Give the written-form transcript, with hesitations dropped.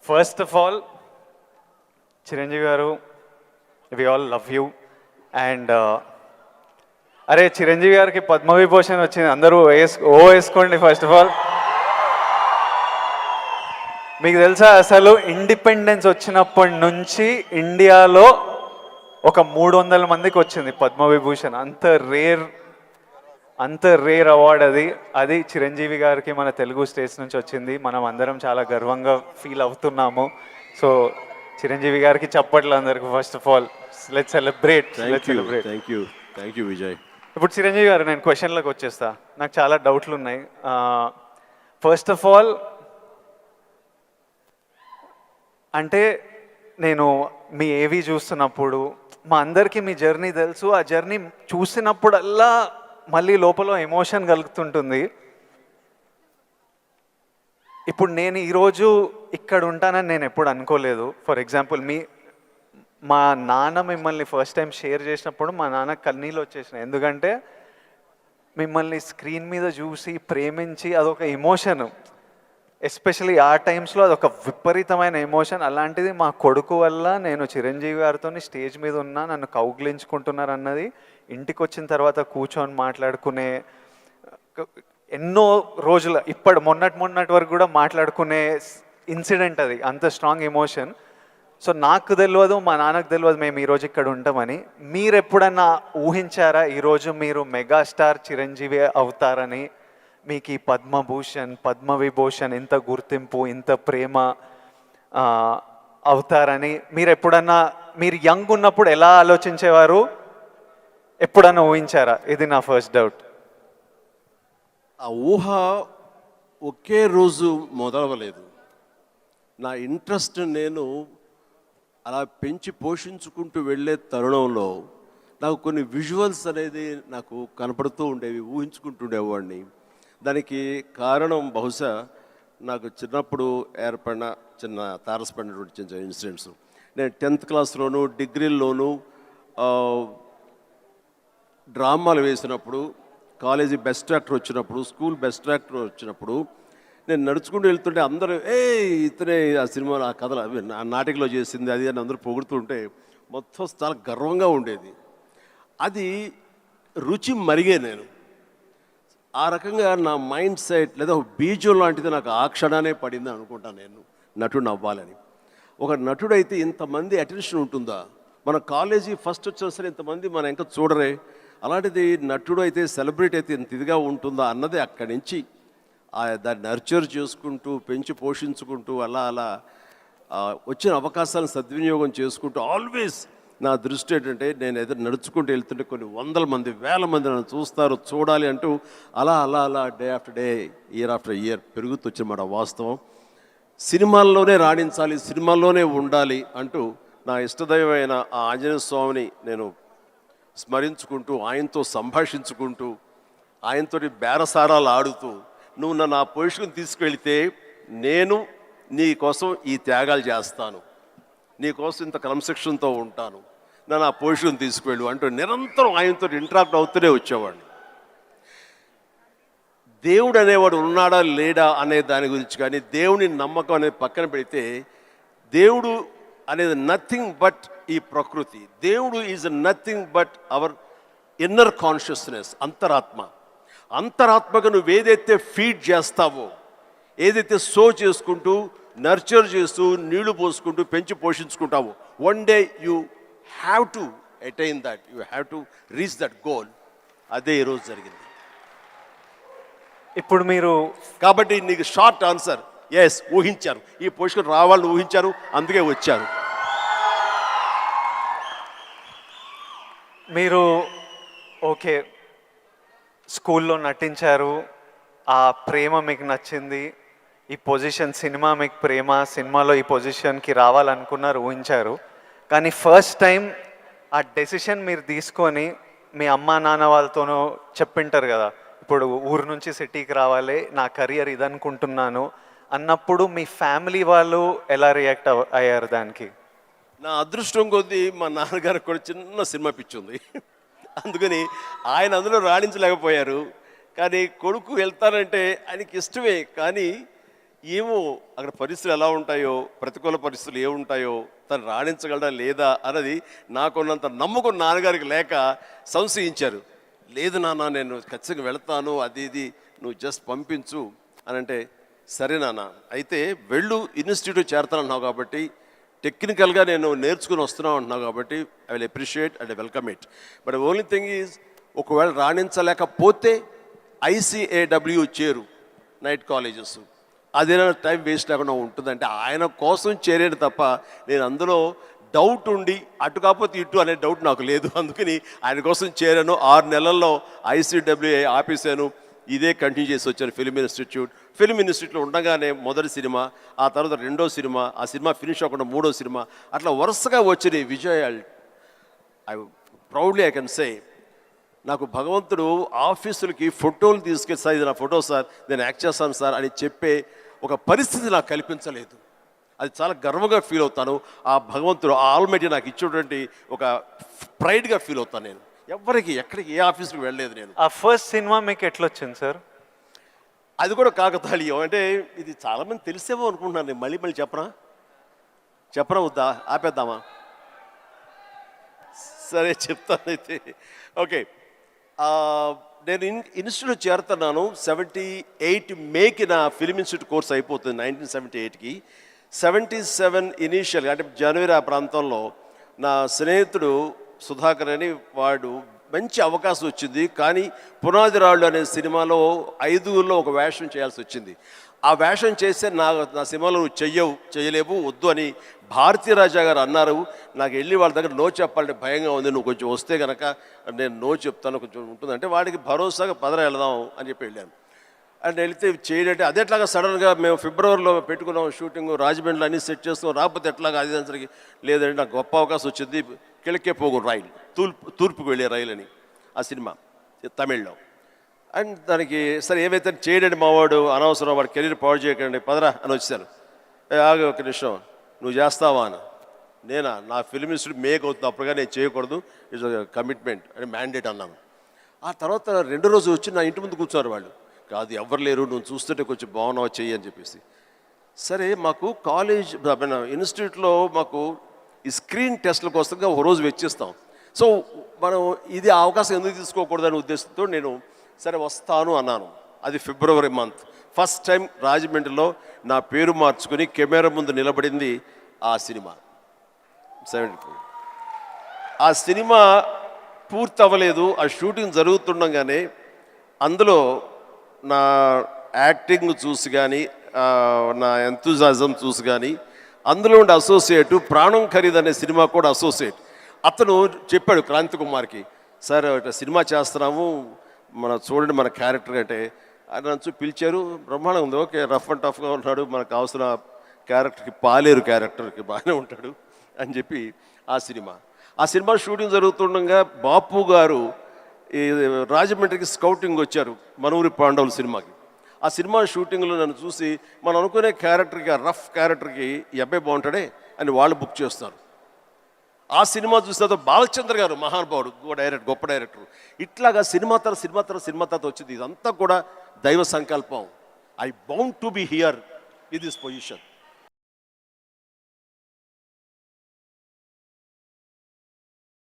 First of all Chiranjeevi garu, we all love you. And అరే చిరంజీవి గారికి పద్మవిభూషణ్ వచ్చింది, అందరూ వేసుకోండి. ఫస్ట్ ఆఫ్ ఆల్ మీకు తెలుసా అసలు ఇండిపెండెన్స్ వచ్చినప్పటి నుంచి ఇండియాలో ఒక 300 మందికి వచ్చింది పద్మవిభూషణ్. అంత రేర్ అవార్డ్ అది. అది చిరంజీవి గారికి మన తెలుగు స్టేట్స్ నుంచి వచ్చింది. మనం అందరం చాలా గర్వంగా ఫీల్ అవుతున్నాము. సో చిరంజీవి గారికి చప్పట్లు అందరికి. First of all let's celebrate. Thank you Vijay. ఇప్పుడు చిరంజీవి గారు, నేను క్వశ్చన్లకు వచ్చేస్తా. నాకు చాలా డౌట్లు ఉన్నాయి. ఫస్ట్ ఆఫ్ ఆల్ అంటే నేను మీ ఏవి చూస్తున్నప్పుడు మా అందరికీ మీ జర్నీ తెలుసు. ఆ జర్నీ చూసినప్పుడల్లా మళ్ళీ లోపల ఎమోషన్ కలుగుతుంటుంది. ఇప్పుడు నేను ఈరోజు ఇక్కడ ఉంటానని నేను ఎప్పుడు అనుకోలేదు. ఫర్ ఎగ్జాంపుల్ మా నాన్న మిమ్మల్ని ఫస్ట్ టైం షేర్ చేసినప్పుడు మా నాన్న కన్నీళ్ళు వచ్చేసినాయి. ఎందుకంటే మిమ్మల్ని స్క్రీన్ మీద చూసి ప్రేమించి అదొక ఎమోషన్. ఎస్పెషలీ ఆ టైమ్స్లో అదొక విపరీతమైన ఎమోషన్. అలాంటిది మా కొడుకు వల్ల నేను చిరంజీవి గారితో స్టేజ్ మీద ఉన్నా, నన్ను కౌగిలించుకుంటున్నారు అన్నది ఇంటికి వచ్చిన తర్వాత కూర్చొని మాట్లాడుకునే ఎన్నో రోజుల మొన్నటి వరకు కూడా మాట్లాడుకునే ఇన్సిడెంట్ అది. అంత స్ట్రాంగ్ ఎమోషన్. సో నాకు తెలియదు, మా నాన్నకు తెలియదు మేము ఈరోజు ఇక్కడ ఉంటామని. మీరు ఎప్పుడన్నా ఊహించారా ఈరోజు మీరు మెగాస్టార్ చిరంజీవి అవుతారని? మీకు ఈ పద్మభూషణ్, పద్మవిభూషణ్, ఇంత గుర్తింపు, ఇంత ప్రేమ అవుతారని మీరు యంగ్ ఉన్నప్పుడు ఎలా ఆలోచించేవారు? ఎప్పుడన్నా ఊహించారా? ఇది నా ఫస్ట్ డౌట్. ఆ ఊహ ఒకే రోజు మొదలవలేదు. నా ఇంట్రెస్ట్ నేను అలా పెంచి పోషించుకుంటూ వెళ్ళే తరుణంలో నాకు కొన్ని విజువల్స్ అనేది నాకు కనపడుతూ ఉండేవి, ఊహించుకుంటుండేవాడిని. దానికి కారణం బహుశా నాకు చిన్నప్పుడు ఏర్పడిన చిన్న తారసపడినటువంటి చిన్న ఇన్సిడెంట్స్. నేను 10th క్లాస్లోను డిగ్రీల్లోనూ డ్రామాలు వేసినప్పుడు, కాలేజీ బెస్ట్ యాక్టర్ వచ్చినప్పుడు, స్కూల్ బెస్ట్ యాక్టర్ వచ్చినప్పుడు నేను నడుచుకుంటూ వెళ్తుంటే అందరూ ఇతనే ఆ సినిమాలో ఆ కథలు అవి ఆ నాటికలో చేసింది అది అని అందరూ పొగుడుతుంటే మొత్తం చాలా గర్వంగా ఉండేది. అది రుచి మరిగే నేను ఆ రకంగా నా మైండ్ సెట్ లేదా ఒక బీజం లాంటిది నాకు ఆ క్షణానే పడింది అనుకుంటాను నేను నటుడు అవ్వాలని. ఒక నటుడైతే ఇంతమంది అటెన్షన్ ఉంటుందా? మన కాలేజీ ఫస్ట్ వచ్చినా సరే ఇంతమంది మన ఇంకా చూడరే, అలాంటిది నటుడు అయితే సెలబ్రిటీ అయితే ఇంత ఇదిగా ఉంటుందా అన్నది అక్కడి నుంచి దాన్ని నర్చర్ చేసుకుంటూ పెంచి పోషించుకుంటూ అలా వచ్చిన అవకాశాలను సద్వినియోగం చేసుకుంటూ ఆల్వేస్ నా దృష్టి ఏంటంటే నేను ఏదో నడుచుకుంటూ వెళ్తుంటే కొన్ని 100 మంది 1000 మంది నన్ను చూస్తారు, చూడాలి అంటూ అలా day after day, year after year పెరుగుతూ వచ్చినమాట వాస్తవం. సినిమాల్లోనే రాణించాలి, సినిమాల్లోనే ఉండాలి అంటూ నా ఇష్టదైవమైన ఆ ఆంజనేయ స్వామిని నేను స్మరించుకుంటూ, ఆయనతో సంభాషించుకుంటూ, ఆయనతోటి బేరసారాలు ఆడుతూ, నువ్వు నన్ను ఆ పొజిషన్ తీసుకెళ్తే నేను నీ కోసం ఈ త్యాగాలు చేస్తాను, నీ కోసం ఇంత క్రమశిక్షణతో ఉంటాను, నన్ను ఆ పొజిషన్ తీసుకువెళ్ళు అంటూ నిరంతరం ఆయనతో ఇంటరాక్ట్ అవుతూనే వచ్చేవాడిని. దేవుడు అనేవాడు ఉన్నాడా లేడా అనే దాని గురించి కానీ, దేవుని నమ్మకం అనేది పక్కన పెడితే, దేవుడు అనేది నథింగ్ బట్ ఈ ప్రకృతి. దేవుడు is nothing but our inner consciousness, అంతరాత్మగా నువ్వు ఏదైతే ఫీడ్ చేస్తావో, ఏదైతే సో చేసుకుంటూ నర్చర్ చేస్తూ నీళ్లు పోసుకుంటూ పెంచి పోషించుకుంటావో, one day you have to attain that, you have to reach that goal. అదే ఈరోజు జరిగింది. ఇప్పుడు మీరు కాబట్టి నీకు షార్ట్ ఆన్సర్ ఎస్, ఊహించారు, ఈ పొజిషన్ రావాలని ఊహించారు, అందుకే వచ్చారు. మీరు ఓకే స్కూల్లో నటించారు, ఆ ప్రేమ మీకు నచ్చింది, ఈ పొజిషన్ సినిమా మీకు ప్రేమ, సినిమాలో ఈ పొజిషన్కి రావాలనుకున్నారు, ఊహించారు. కానీ ఫస్ట్ టైం ఆ డెసిషన్ మీరు తీసుకొని మీ అమ్మా నాన్న వాళ్ళతోనూ చెప్పింటారు కదా, ఇప్పుడు ఊరు నుంచి సిటీకి రావాలి, నా కెరియర్ ఇదనుకుంటున్నాను అన్నప్పుడు మీ ఫ్యామిలీ వాళ్ళు ఎలా రియాక్ట్ అయ్యారు దానికి? నా అదృష్టం కొద్దీ మా నాన్నగారికి కూడా చిన్న సినిమా పిచ్చి ఉంది, అందుకని ఆయన అందులో రాణించలేకపోయారు. కానీ కొడుకు వెళ్తానంటే ఆయనకి ఇష్టమే, కానీ ఏమో అక్కడ పరిస్థితులు ఎలా ఉంటాయో, ప్రతికూల పరిస్థితులు ఏముంటాయో, తను రాణించగలడా లేదా అన్నది నాకున్నంత నమ్మకం నాన్నగారికి లేక సంశయించారు. లేదు నాన్న, నేను ఖచ్చితంగా వెళ్తాను, అది ఇది నువ్వు జస్ట్ పంపించు అని అంటే, సరే నాన్న అయితే వెళ్ళు, ఇన్స్టిట్యూట్ చేరతానన్నావు కాబట్టి, టెక్నికల్గా నేను నేర్చుకుని వస్తున్నావు అంటున్నావు కాబట్టి I will appreciate and welcome it. But only thing is, ఒకవేళ రాణించలేకపోతే ICAW చేరు, నైట్ కాలేజెస్, అదేనా టైం వేస్ట్ లేకుండా ఉంటుందంటే ఆయన కోసం చేరేది తప్ప నేను అందులో డౌట్ ఉండి అటు కాకపోతే ఇటు అనే డౌట్ నాకు లేదు. అందుకని ఆయన కోసం చేరాను. 6 నెలల్లో ICWA ఆపేశాను. ఇదే కంటిన్యూ చేసి వచ్చాను ఫిల్మ్ ఇన్స్టిట్యూట్. ఫిల్మ్ ఇన్స్టిట్యూట్లో ఉండగానే మొదటి సినిమా, ఆ తర్వాత రెండో సినిమా, ఆ సినిమా ఫినిష్ అవ్వకుండా మూడో సినిమా, అట్లా వరుసగా వచ్చిన విజయాలు. I proudly I can say, నాకు భగవంతుడు ఆఫీసులకి ఫోటోలు తీసుకెళ్ళి, సార్ ఇది నా ఫోటో సార్, నేను యాక్ట్ చేస్తాను సార్ అని చెప్పే ఒక పరిస్థితి నాకు కల్పించలేదు. అది చాలా గర్వంగా ఫీల్ అవుతాను. ఆ భగవంతుడు, ఆ ఆల్మైటీ నాకు ఇచ్చేటువంటి ఒక ప్రైడ్గా ఫీల్ అవుతాను. నేను ఎవరికి ఎక్కడికి ఏ ఆఫీస్కి వెళ్ళలేదు నేను. ఆ ఫస్ట్ సినిమా మీకు ఎట్లా వచ్చింది సార్? అది కూడా కాకతాళీయం. అంటే ఇది చాలామంది తెలిసేమో అనుకుంటున్నాను. నేను మళ్ళీ చెప్పరా వద్దా, ఆపేద్దామా? సరే చెప్తాను అయితే. ఓకే, నేను ఇన్స్టిట్యూట్ చేరుతున్నాను 78 మేకి నా ఫిల్మ్ ఇన్స్టిట్యూట్ కోర్స్ అయిపోతుంది 1978కి. 77 ఇనీషియల్గా అంటే జనవరి ఆ ప్రాంతంలో నా స్నేహితుడు సుధాకర్ అని, వాడు మంచి అవకాశం వచ్చింది. కానీ పునాది రాళ్ళు అనే సినిమాలో 5గురిలో ఒక వేషం చేయాల్సి వచ్చింది. ఆ వేషం చేస్తే నా సినిమాలో నువ్వు చేయలేవు, వద్దు అని భారతీ రాజా గారు అన్నారు. నాకు వెళ్ళి వాళ్ళ దగ్గర నో చెప్పాలంటే భయంగా ఉంది, నువ్వు కొంచెం వస్తే కనుక నేను నో చెప్తాను, కొంచెం ఉంటుందంటే వాడికి భరోసాగా పదరా వెళదాం అని చెప్పి వెళ్ళాను. అండ్ వెళితే చేయంటే అదే ఎట్లాగా సడన్గా మేము ఫిబ్రవరిలో పెట్టుకున్నాం షూటింగ్, రాజమండ్రిలో అన్నీ సెట్ చేస్తాం, రాకపోతే ఎట్లాగా అది దానికి లేదంటే నాకు గొప్ప అవకాశం వచ్చింది. కిళకే పోగు రైలు, తూర్పుకు వెళ్ళే రైలు అని ఆ సినిమా తమిళ్లో. అండ్ దానికి సరే ఏమైతే చేయడండి మావాడు, అనవసరం వాడు కెరీర్ పాడు చేయకండి, పదరా అని వచ్చాను. ఆగి ఒక నిమిషం, నువ్వు చేస్తావా అని. నేనా, నా ఫిల్మ్ ఇన్స్టిట్యూట్ మేక్ అవుతుంది, అప్పుడుగా నేను చేయకూడదు, ఇట్స్ కమిట్మెంట్ అని మ్యాండేట్ అన్నాను. ఆ తర్వాత 2వ రోజు వచ్చి నా ఇంటి ముందు కూర్చున్నారు వాళ్ళు. కాదు ఎవరు లేరు, నువ్వు చూస్తుంటే కొంచెం బాగున్నావు చెయ్యి అని చెప్పేసి. సరే మాకు కాలేజ్ ఇన్స్టిట్యూట్లో మాకు ఈ స్క్రీన్ టెస్ట్ల కోసంగా ఒక రోజు వెచ్చిస్తాం. సో మనం ఇది అవకాశం ఎందుకు తీసుకోకూడదనే ఉద్దేశంతో నేను సరే వస్తాను అన్నాను. అది ఫిబ్రవరి మంత్. ఫస్ట్ టైం రాజమండ్రిలో నా పేరు మార్చుకుని కెమెరా ముందు నిలబడింది ఆ సినిమా 74. ఆ సినిమా పూర్తి అవ్వలేదు, ఆ షూటింగ్ జరుగుతుండగానే అందులో నా యాక్టింగ్ చూసి కానీ, నా ఎంతూజాజం చూసి కానీ, అందులో ఉండే అసోసియేటు ప్రాణం ఖరీదు అనే సినిమా కూడా అసోసియేట్ అతను చెప్పాడు క్రాంతి కుమార్కి, సార్ ఇట్లా సినిమా చేస్తున్నాము, చూడండి మన క్యారెక్టర్ అంటే. ఆయన నన్ను పిలిచారు, బ్రహ్మాండంగా ఉంది, ఓకే రఫ్ అండ్ టఫ్గా ఉన్నాడు, మనకు కావాల్సిన క్యారెక్టర్కి, పాలేరు క్యారెక్టర్కి బాగానే ఉంటాడు అని చెప్పి ఆ సినిమా షూటింగ్ జరుగుతుండగా బాపు గారు ఈ రాజమండ్రికి స్కౌటింగ్ వచ్చారు మనూరి పాండవుల సినిమాకి. ఆ సినిమా షూటింగ్లో నన్ను చూసి మనం అనుకునే క్యారెక్టర్కి, ఆ రఫ్ క్యారెక్టర్కి ఈ అబ్బాయి బాగుంటాడే అని వాళ్ళు బుక్ చేస్తారు. ఆ సినిమా చూస్తే బాలచంద్ర గారు మహానుభావుడు, గొప్ప డైరెక్టర్. ఇట్లాగా సినిమా తర్వాత వచ్చింది. ఇదంతా కూడా దైవ సంకల్పం. I bound to be here with this position.